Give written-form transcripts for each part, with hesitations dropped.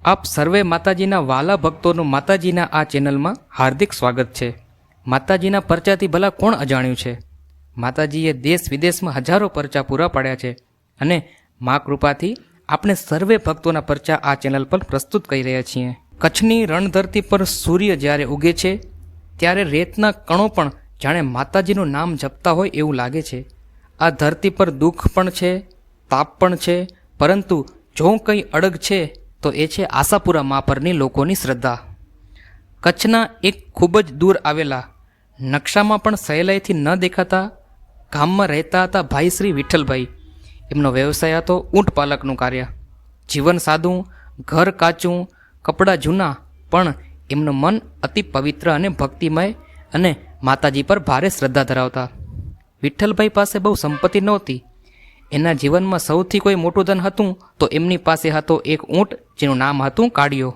આપ સર્વે માતાજીના વાલા ભક્તોનું માતાજીના આ ચેનલમાં હાર્દિક સ્વાગત છે। માતાજીના પરચાથી ભલા કોણ અજાણ્યું છે। માતાજીએ દેશ વિદેશમાં હજારો પરચા પૂરા પાડ્યા છે અને મા કૃપાથી આપણે સર્વે ભક્તોના પરચા આ ચેનલ પર પ્રસ્તુત કરી રહ્યા છીએ। કચ્છની રણધરતી પર સૂર્ય જ્યારે ઉગે છે ત્યારે રેતના કણો પણ જાણે માતાજીનું નામ જપતા હોય એવું લાગે છે। આ ધરતી પર દુઃખ પણ છે, તાપ પણ છે, પરંતુ જો કંઈ અડગ છે તો એ છે આશાપુરા મા પરની લોકોની શ્રદ્ધા। કચ્છના એક ખૂબ જ દૂર આવેલા નકશામાં પણ સહેલાઈથી ન દેખાતા ગામમાં રહેતા હતા ભાઈ શ્રી વિઠ્ઠલભાઈ। એમનો વ્યવસાય હતો ઊંટ પાલકનું કાર્ય। જીવન સાદું, ઘર કાચું, કપડાં જૂના, પણ એમનું મન અતિ પવિત્ર અને ભક્તિમય અને માતાજી પર ભારે શ્રદ્ધા ધરાવતા। વિઠ્ઠલભાઈ પાસે બહુ સંપત્તિ નહોતી। એના જીવનમાં સૌથી કોઈ મોટું ધન હતું તો એમની પાસે હતો એક ઊંટ જેનું નામ હતું કાળિયો।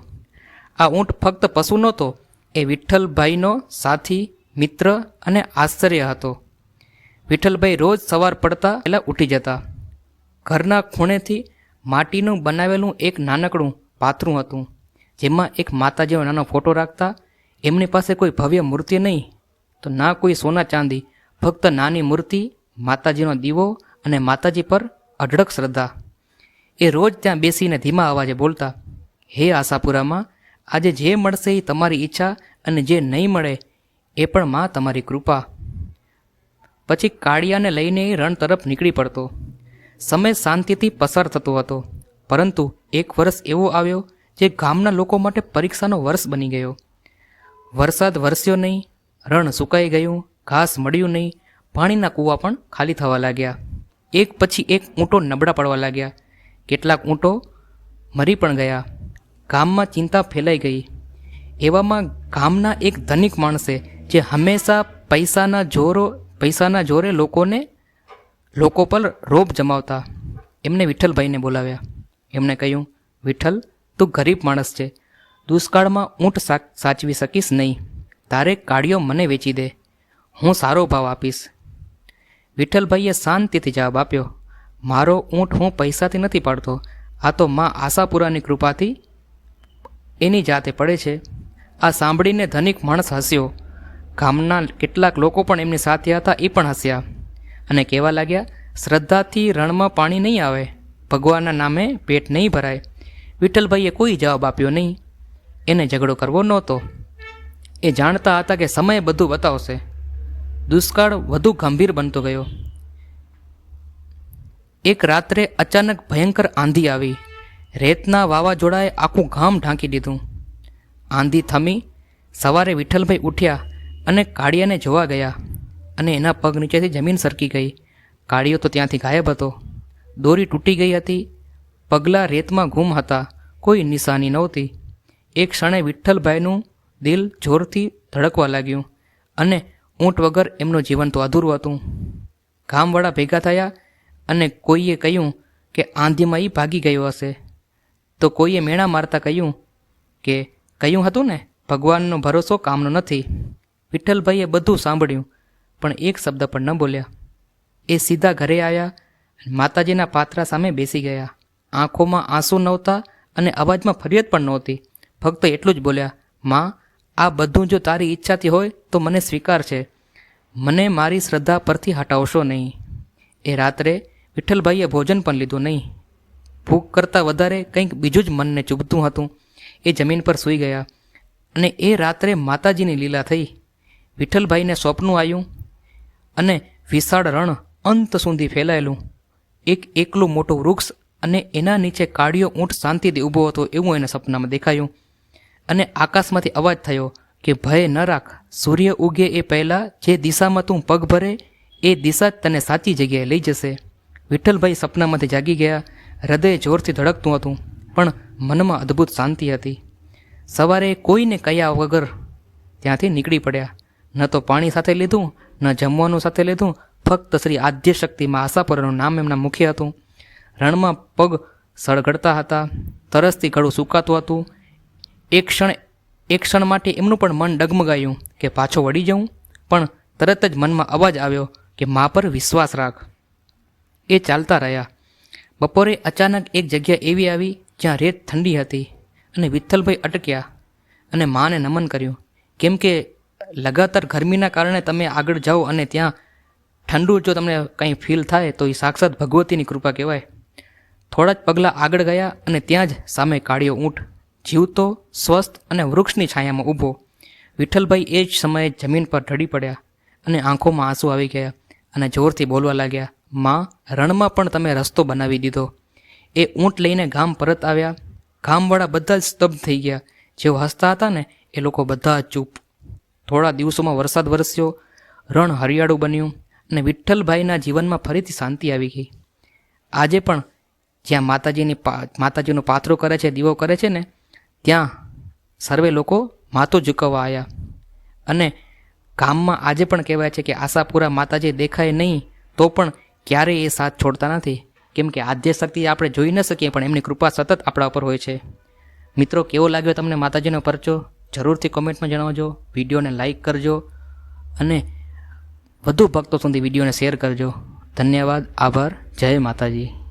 આ ઊંટ ફક્ત પશુ નહોતો, એ વિઠ્ઠલભાઈનો સાથી, મિત્ર અને આશ્ચર્ય હતો। વિઠ્ઠલભાઈ રોજ સવાર પડતા પહેલાં ઉઠી જતા। ઘરના ખૂણેથી માટીનું બનાવેલું એક નાનકડું પાથરું હતું જેમાં એક માતાજીનો નાનો ફોટો રાખતા। એમની પાસે કોઈ ભવ્ય મૂર્તિ નહીં તો ના કોઈ સોના ચાંદી, ફક્ત નાની મૂર્તિ, માતાજીનો દીવો અને માતાજી પર અઢળક શ્રદ્ધા। એ રોજ ત્યાં બેસીને ધીમા અવાજે બોલતા, હે આશાપુરામાં, આજે જે મળશે એ તમારી ઈચ્છા અને જે નહીં મળે એ પણ માં તમારી કૃપા। પછી કાળિયાને લઈને એ રણ તરફ નીકળી પડતો। સમય શાંતિથી પસાર થતો હતો, પરંતુ એક વર્ષ એવો આવ્યો જે ગામના લોકો માટે પરીક્ષાનો વર્ષ બની ગયો। વરસાદ વરસ્યો નહીં, રણ સુકાઈ ગયું, ઘાસ મળ્યું નહીં, પાણીના કૂવા પણ ખાલી થવા લાગ્યા। એક પછી એક ઊંટો નબળા પડવા લાગ્યા, કેટલાક ઊંટો મરી પણ ગયા। ગામમાં ચિંતા ફેલાઈ ગઈ। એવામાં ગામના એક ધનિક માણસે, જે હંમેશા પૈસાના જોરે લોકો પર રોબ જમાવતા, એમને વિઠ્ઠલભાઈને બોલાવ્યા। એમણે કહ્યું, વિઠ્ઠલ, તું ગરીબ માણસ છે, દુષ્કાળમાં ઊંટ સાચવી શકીશ નહીં, તારે કાળિયો મને વેચી દે, હું સારો ભાવ આપીશ। વિઠ્ઠલભાઈએ શાંતિથી જવાબ આપ્યો, મારો ઊંટ હું પૈસાથી નથી પાડતો, આ તો માં આશાપુરાની કૃપાથી એની જાતે પડે છે। આ સાંભળીને ધનિક માણસ હસ્યો। ગામના કેટલાક લોકો પણ એમની સાથે હતા, એ પણ હસ્યા અને કહેવા લાગ્યા, શ્રદ્ધાથી રણમાં પાણી નહીં આવે, ભગવાનના નામે પેટ નહીં ભરાય। વિઠ્ઠલભાઈએ કોઈ જવાબ આપ્યો નહીં। એને ઝઘડો કરવો નહોતો। એ જાણતા હતા કે સમય બધું બતાવશે। દુષ્કાળ વધુ ગંભીર બનતો ગયો। એક રાત્રે અચાનક ભયંકર આંધી આવી। રેતના વાવાઝોડાએ આખું ગામ ઢાંકી દીધું। આંધી થમી। સવારે વિઠ્ઠલભાઈ ઉઠ્યા અને કાળિયાને જોવા ગયા અને એના પગ નીચેથી જમીન સરકી ગઈ। કાળિયો તો ત્યાંથી ગાયબ હતો। દોરી તૂટી ગઈ હતી, પગલાં રેતમાં ગુમ હતા, કોઈ નિશાની નહોતી। એક ક્ષણે વિઠ્ઠલભાઈનું દિલ જોરથી ધડકવા લાગ્યું અને ઊંટ વગર એમનું જીવન તો અધૂરું હતું। ગામવાળા ભેગા થયા અને કોઈએ કહ્યું કે આંધીમાં એ ભાગી ગયો હશે, તો કોઈએ મેણા મારતા કહ્યું કે કહ્યું હતું ને, ભગવાનનો ભરોસો કામનો નથી। વિઠ્ઠલભાઈએ બધું સાંભળ્યું પણ એક શબ્દ પણ ન બોલ્યા। એ સીધા ઘરે આવ્યા, માતાજીના પાત્રા સામે બેસી ગયા। આંખોમાં આંસુ નહોતા અને અવાજમાં ફરિયાદ પણ નહોતી, ફક્ત એટલું જ બોલ્યા, માં, આ બધું જો તારી ઈચ્છાથી હોય તો મને સ્વીકાર છે, મને મારી શ્રદ્ધા પરથી હટાવશો નહીં। એ રાત્રે વિઠ્ઠલભાઈએ ભોજન પણ લીધું નહીં। ભૂખ કરતાં વધારે કંઈક બીજું જ મનને ચૂભતું હતું। એ જમીન પર સૂઈ ગયા અને એ રાત્રે માતાજીની લીલા થઈ। વિઠ્ઠલભાઈને સ્વપ્નું આવ્યું અને વિશાળ રણ અંત સુધી ફેલાયેલું, એક એકલું મોટું વૃક્ષ અને એના નીચે કાળિયો ઊંટ શાંતિથી ઊભો હતો એવું એને સપનામાં દેખાયું। અને આકાશમાંથી અવાજ થયો કે ભય ન રાખ, સૂર્ય ઉગે એ પહેલાં જે દિશામાં તું પગ ભરે એ દિશા જ તને સાચી જગ્યાએ લઈ જશે। વિઠ્ઠલભાઈ સપનામાંથી જાગી ગયા। હૃદય જોરથી ધડકતું હતું પણ મનમાં અદ્ભુત શાંતિ હતી। સવારે કોઈને કહ્યા વગર ત્યાંથી નીકળી પડ્યા। ન તો પાણી સાથે લીધું, ન જમવાનું સાથે લીધું, ફક્ત શ્રી આદ્યશક્તિમાં આશાપુરાનું નામ એમના મુખે હતું। રણમાં પગ સળગડતા હતા, તરસથી ગળું સુકાતું હતું। એક ક્ષણ માટે એમનું પણ મન ડગમગાયું કે પાછો વળી જવું, પણ તરત જ મનમાં અવાજ આવ્યો કે મા પર વિશ્વાસ રાખ। એ ચાલતા રહ્યા। બપોરે અચાનક એક જગ્યા એવી આવી જ્યાં રેત ઠંડી હતી અને વિઠ્ઠલભાઈ અટક્યા અને માને નમન કર્યું. કેમ કે લગાતાર ગરમીના કારણે તમે આગળ જાઓ અને ત્યાં ઠંડુ જો તમને કંઈ ફીલ થાય તો એ સાક્ષાત ભગવતીની કૃપા કહેવાય. થોડા જ પગલાં આગળ ગયા અને ત્યાં જ સામે કાળિયો ઊંટ જીવતો, સ્વસ્થ અને વૃક્ષની છાયામાં ઊભો. વિઠ્ઠલભાઈ એ જ સમયે જમીન પર ઢળી પડ્યા અને આંખોમાં આંસુ આવી ગયા અને જોરથી બોલવા લાગ્યા, માં, રણમાં પણ તમે રસ્તો બનાવી દીધો. એ ઊંટ લઈને ગામ પરત આવ્યા. ગામવાળા બધા જ સ્તબ્ધ થઈ ગયા. જેઓ હસતા હતા ને એ લોકો બધા જ ચૂપ. થોડા દિવસોમાં વરસાદ વરસ્યો, રણ હરિયાળું બન્યું અને વિઠ્ઠલભાઈના જીવનમાં ફરીથી શાંતિ આવી ગઈ. આજે પણ જ્યાં માતાજીનું પાથરો કરે છે, દીવો કરે છે ને, ત્યાં સર્વે લોકો માથું ઝુકવવા આવ્યા. અને ગામમાં આજે પણ કહેવાય છે કે આશાપુરા માતાજી દેખાય નહીં તો પણ ક્યારેય એ સાથ છોડતા નથી. કેમ કે આદ્ય શક્તિ આપણે જોઈ ન શકીએ પણ એમની કૃપા સતત આપણા ઉપર હોય છે. મિત્રો, કેવો લાગ્યો તમને માતાજીનો પરચો? જરૂરથી કોમેન્ટમાં જણાવજો. વિડીયોને લાઈક કરજો અને વધુ ભક્તો સુધી વિડીયોને શેર કરજો. ધન્યવાદ, આભાર, જય માતાજી.